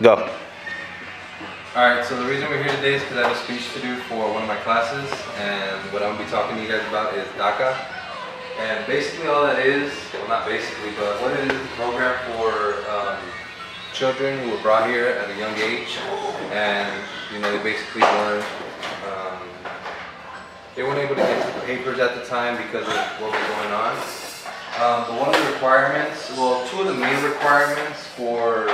Go. Alright, so the reason we're here today is because I have a speech to do for one of my classes, and what I'm going to be talking to you guys about is DACA. And basically all that is, well not basically, but what it is a program for children who were brought here at a young age, and you know, they basically weren't able to get papers at the time because of what was going on. But one of the requirements, well, two of the main requirements for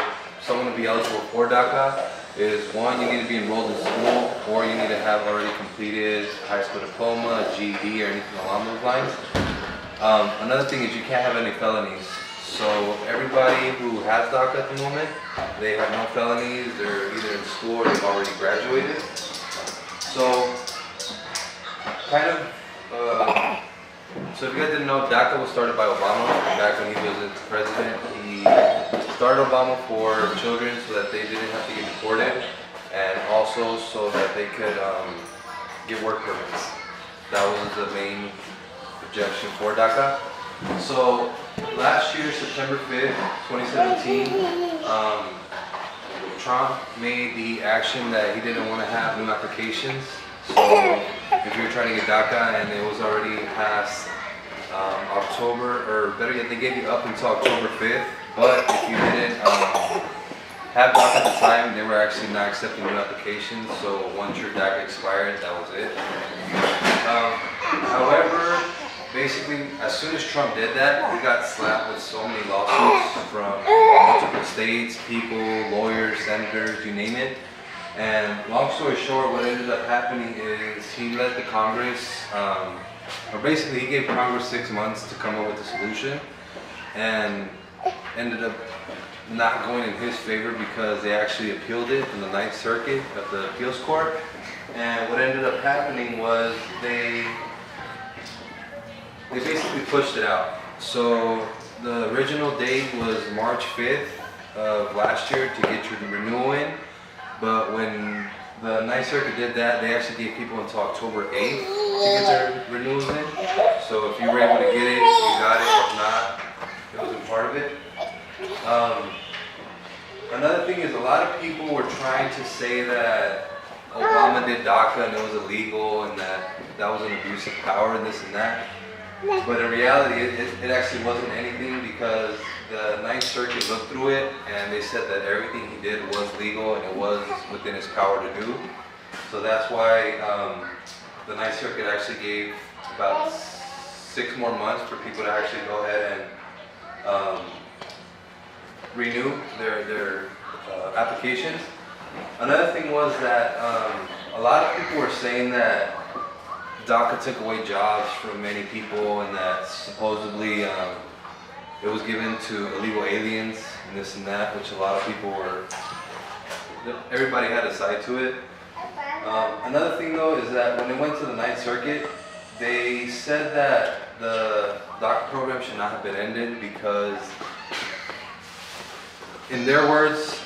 someone to be eligible for DACA is one, you need to be enrolled in school, or you need to have already completed high school diploma, a GED, or anything along those lines. Another thing is you can't have any felonies. So everybody who has DACA at the moment, they have no felonies, they're either in school or they've already graduated. So so if you guys didn't know, DACA was started by Obama back when he was president. He started Obama for children so that they didn't have to get deported, and also so that they could get work permits. That was the main objection for DACA. So last year, September 5th, 2017, Trump made the action that he didn't want to have new applications. So if you were trying to get DACA and it was already past October, or better yet, they gave you up until October 5th, but if you didn't have DACA at the time, they were actually not accepting new applications, so once your DACA expired, that was it. However, basically, as soon as Trump did that, he got slapped with so many lawsuits from multiple states, people, lawyers, senators, you name it. And long story short, what ended up happening is he let the Congress, or basically he gave Congress 6 months to come up with a solution, and ended up not going in his favor because they actually appealed it in the 9th Circuit of the Appeals Court. And what ended up happening was they basically pushed it out. So the original date was March 5th of last year to get your renewal in. But when the 9th Circuit did that, they actually gave people until October 8th to get their renewals in. So if you were able to get it, you got it. If not, it wasn't part of it. Another thing is a lot of people were trying to say that Obama did DACA and it was illegal and that was an abuse of power and this and that. But in reality, it actually wasn't anything, because the 9th Circuit looked through it and they said that everything he did was legal and it was within his power to do. So that's why the 9th Circuit actually gave about 6 more months for people to actually go ahead and renew their applications. Another thing was that a lot of people were saying that DACA took away jobs from many people, and that supposedly it was given to illegal aliens and this and that, which a lot of people were, everybody had a side to it. Another thing though is that when it went to the 9th Circuit, they said that the DACA program should not have been ended because, in their words,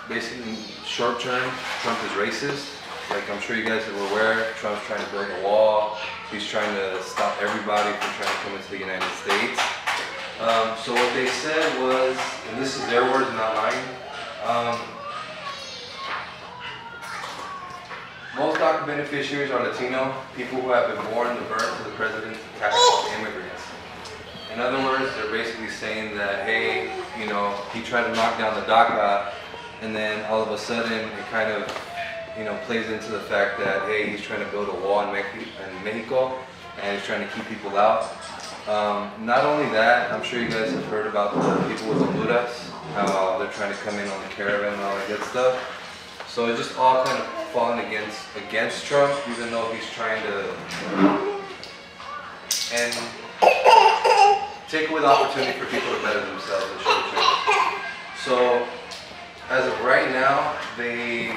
basically short term, Trump is racist. Like I'm sure you guys are aware, Trump's trying to build a wall. He's trying to stop everybody from trying to come into the United States. So what they said was, and this is their words, not mine, most DACA beneficiaries are Latino, people who have been born the birth of the president's tax immigrants. In other words, they're basically saying that, hey, you know, he tried to knock down the DACA, and then all of a sudden it kind of, you know, plays into the fact that, hey, he's trying to build a wall in Mexico, and he's trying to keep people out. Not only that, I'm sure you guys have heard about the people with Honduras, how they're trying to come in on the caravan and all that good stuff. So it's just all kind of falling against Trump, even though he's trying to and take away the opportunity for people to better themselves and show change. So as of right now, the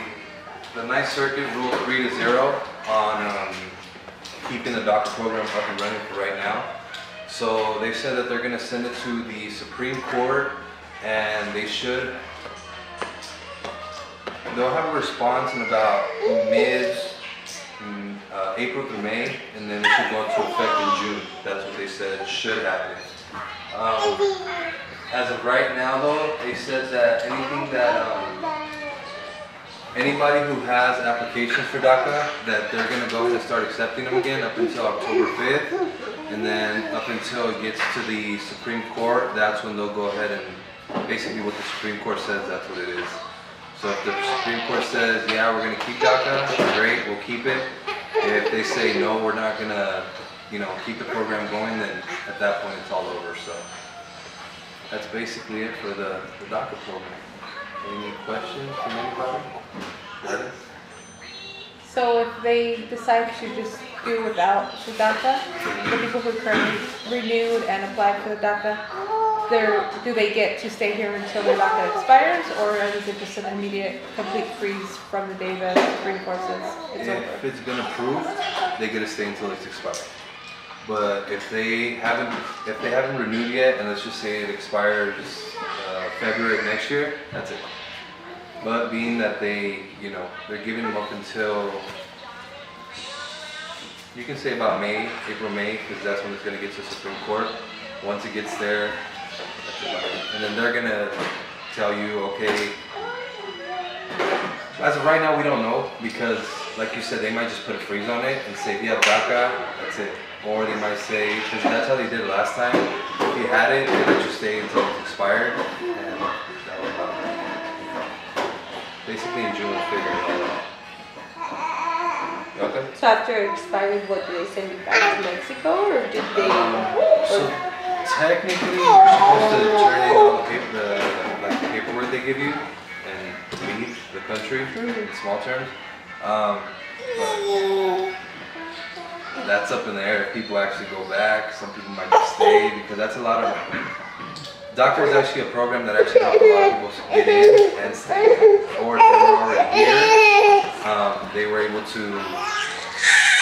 9th Circuit ruled 3-0 on keeping the DACA program up and running for right now. So they said that they're going to send it to the Supreme Court, and they'll have a response in about April through May, and then it should go into effect in June. That's what they said should happen. As of right now, though, they said that anything that anybody who has applications for DACA, that they're going to go ahead and start accepting them again up until October 5th. And then up until it gets to the Supreme Court, that's when they'll go ahead and basically what the Supreme Court says, that's what it is. So if the Supreme Court says, yeah, we're going to keep DACA, great, we'll keep it. If they say, no, we're not going to, keep the program going, then at that point it's all over. So that's basically it for the DACA program. Any questions from anybody? So if they decide to just do without the DACA, the people who currently renewed and applied for the DACA, do they get to stay here until their DACA expires, or is it just an immediate complete freeze from the day the Supreme Court says it's over? If it's been approved, they get to stay until it's expired. But if they haven't renewed yet, and let's just say it expires February of next year, that's it. But being that they're giving them up until, you can say about April, May, because that's when it's going to get to the Supreme Court. Once it gets there, that's about it. And then they're going to tell you, okay, as of right now, we don't know, because like you said, they might just put a freeze on it and say, if you have DACA, that's it. Or they might say, because that's how they did it last time, if you had it, they let you stay until it's expired. And that was about it. Basically in June, we'll figure it all out. Okay? So after it expired, what, do they send you back to Mexico, or did they? So technically, you're supposed to turn in all the paperwork they give you and leave the country in small terms. But that's up in the air if people actually go back. Some people might just stay, because that's a lot of. DACA is actually a program that actually helped a lot of people get in and stay. Or if they were already here, they were able to,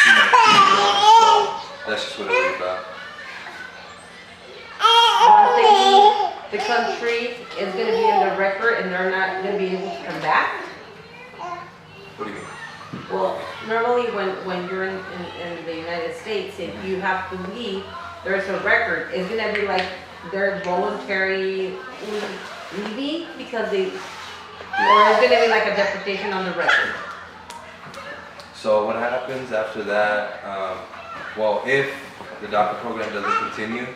keep going. So that's just what it was about. The country is going to be in the record, and they're not going to be able to come back? What do you mean? Well, normally when you're in the United States, if you have to leave, there's a record. It's going to be like they're voluntary leaving because or it's going to be like a deportation on the record. So what happens after that, well, if the DACA program doesn't continue,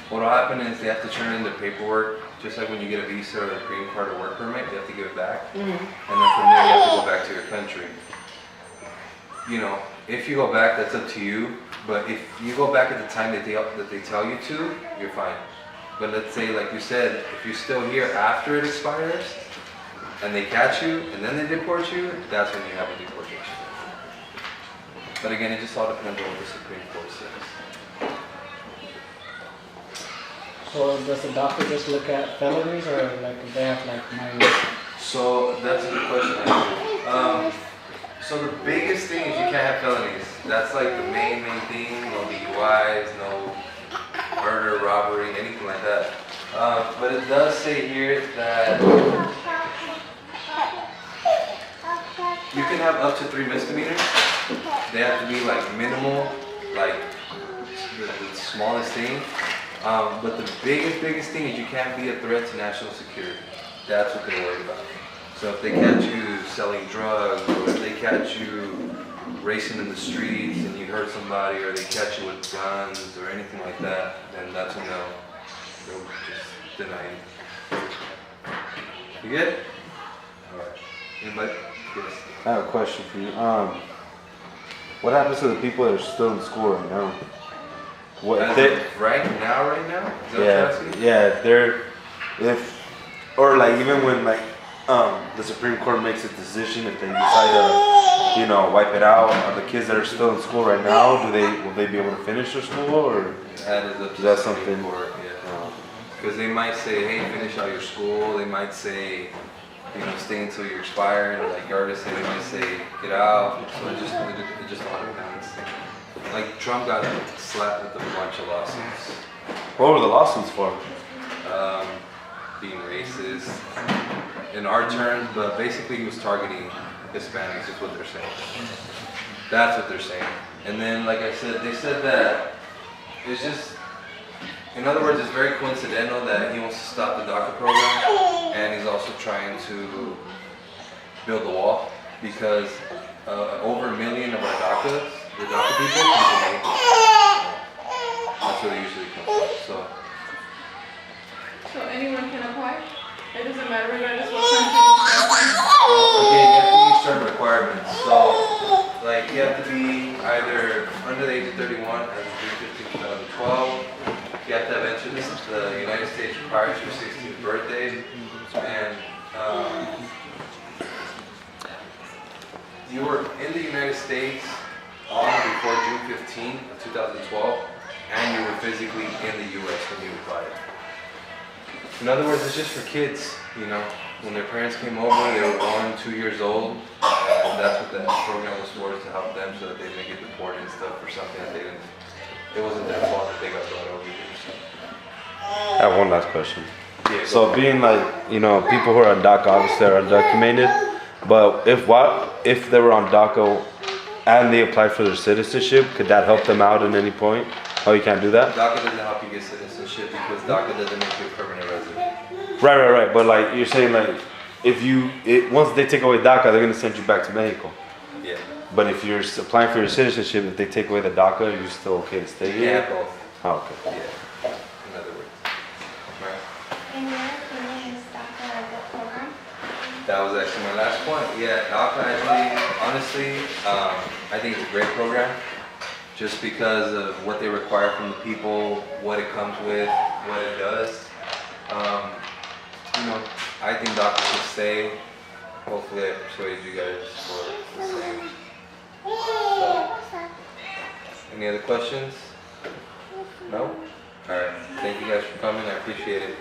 what will happen is they have to turn in the paperwork, just like when you get a visa or a green card or work permit, you have to give it back. And then from there you have to go back to your country. If you go back, that's up to you. But if you go back at the time that they tell you to, you're fine. But let's say, like you said, if you're still here after it expires, and they catch you, and then they deport you, that's when you have a deportation. But again, it just all depends on what the Supreme Court says. So does the doctor just look at felonies, or like if they have like minor? So that's a good question. So the biggest thing is you can't have felonies. That's like the main thing. No DUIs, no murder, robbery, anything like that. But it does say here that you can have up to 3 misdemeanors. They have to be like minimal, like the smallest thing. But the biggest thing is you can't be a threat to national security. That's what they're worried about. So if they catch you selling drugs, or if they catch you racing in the streets and you hurt somebody, or they catch you with guns or anything like that, then that's when they'll just deny you. You good? Alright. Anybody? Yes. I have a question for you. What happens to the people that are still in school right now? Right now? Is that what you're asking? Or like even when the Supreme Court makes a decision, if they decide to, wipe it out, are the kids that are still in school right now, will they be able to finish their school, or that is up to that the Supreme something? Court, yeah. Because they might say, hey, finish out your school. They might say, stay until you're expired. Or like Garcia said, they might say, get out. So it just all depends. Like Trump got slapped with a bunch of lawsuits. What were the lawsuits for? Being racist in our terms, but basically he was targeting Hispanics is what they're saying. That's what they're saying. And then, like I said, they said that it's just, in other words, it's very coincidental that he wants to stop the DACA program, and he's also trying to build the wall. because over 1 million of our DACAs, the DACA people, come from Mexico. That's where they usually come from. So anyone can apply? It doesn't matter regardless what country. Again, you have to meet certain requirements. So, like, you have to be either under the age of 31 as of June 15, 2012. You have to have entered the United States prior to your 16th birthday. And you were in the United States on or before June 15, 2012, and you were physically in the U.S. when you applied. In other words, it's just for kids, you know. When their parents came over, they were 1, 2 years old, and that's what that program was for, to help them so that they didn't get deported and stuff for something that they didn't, it wasn't their fault that they got brought over here. So. I have one last question. Yeah, So being like, you know, people who are on DACA obviously are undocumented, but if they were on DACA and they applied for their citizenship, could that help them out at any point? Oh, you can't do that? DACA doesn't help you get citizenship because DACA doesn't make you a permanent resident. Right. But like you're saying, like once they take away DACA, they're gonna send you back to Mexico. Yeah. But if you're applying for your citizenship, if they take away the DACA, you're still okay to stay here. Yeah, both. Oh, okay. Yeah. In other words. Right. In your opinion, is DACA a good program? That was actually my last point. Yeah, DACA actually, honestly, I think it's a great program. Just because of what they require from the people, what it comes with, what it does. You know, I think DACA should stay. Hopefully I persuaded you guys for the same. So, any other questions? No? Alright, thank you guys for coming, I appreciate it.